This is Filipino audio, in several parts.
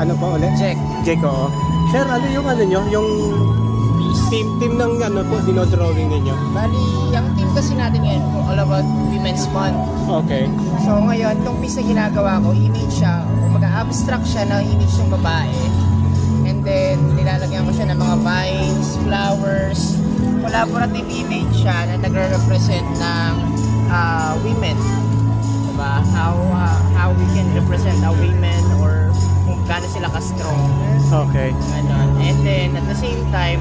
Ano pa ulit? Jack. Jake, oo. Sir, ano yung ano nyo? Yung team ng ano po, dinodrawing ninyo? Bali, ang team kasi natin ngayon, all about Women's Month. Okay. So ngayon, itong piece na ginagawa ko, image siya, o mag-abstract siya na image ng babae. And then, nilalagyan ko siya ng mga vines, flowers, collaborative image siya na nagre-represent ng women. Diba? How we can represent a women or kung gaano sila ka-strong. Okay. Ganon. And then, at the same time,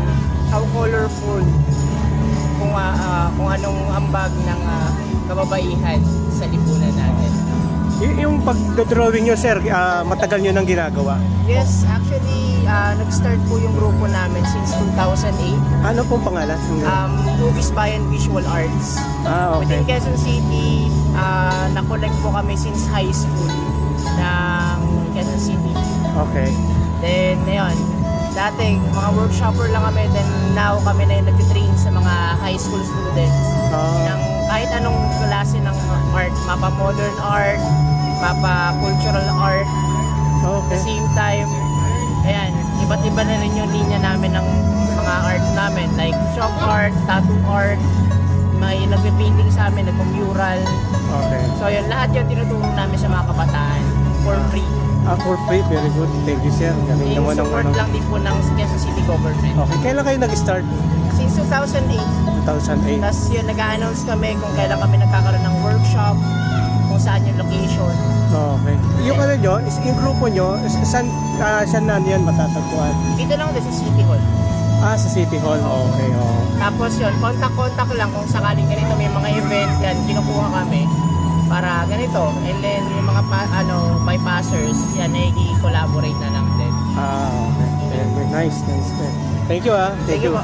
how colorful kung anong ambag ng kababaihan sa lipunan natin. Yung pag-drawing nyo, sir, matagal nyo nang ginagawa? Yes, actually, nag-start po yung grupo namin since 2008. Ano pong pangalan? Movies Bayan Visual Arts. Okay. Within Quezon City, na-collect po kami since high school ng Quezon City. Okay. Then, ayun, dati mga workshopper lang kami, then now kami na yung nag-train sa mga high school students ng kahit anong klase ng art, mapa-modern art, mapa-cultural art. At the Okay. same time, ayan, iba't iba na rin yung linya namin ng mga art namin, like chalk art, tattoo art, may nagpe-painting sa amin, nagpa-mural. Okay. So yun, lahat yung tinuturo namin sa mga kabataan for free. For free, very good. Thank you, sir. Galing Yung naman ng support ano. lang din po ng Quezon City Government. Okay. Kailan kayo nag-start? Since 2008, 2008. tapos yun, nag-announce kami kung kailan kami nagkakaroon ng workshop, kung saan yung location. Okay. Yung ano nyo, yung grupo nyo, saan na yan matatagpuan? Dito lang din sa City Hall. Sa City Hall. Okay, oo. Tapos yun, contact lang kung sakaling ganito may mga event, yan, kinukuha kami para ganito. And then yung mga bypassers, yan, nai-collaborate na lang din. Okay. Very nice, nice. Thank you, Thank you po.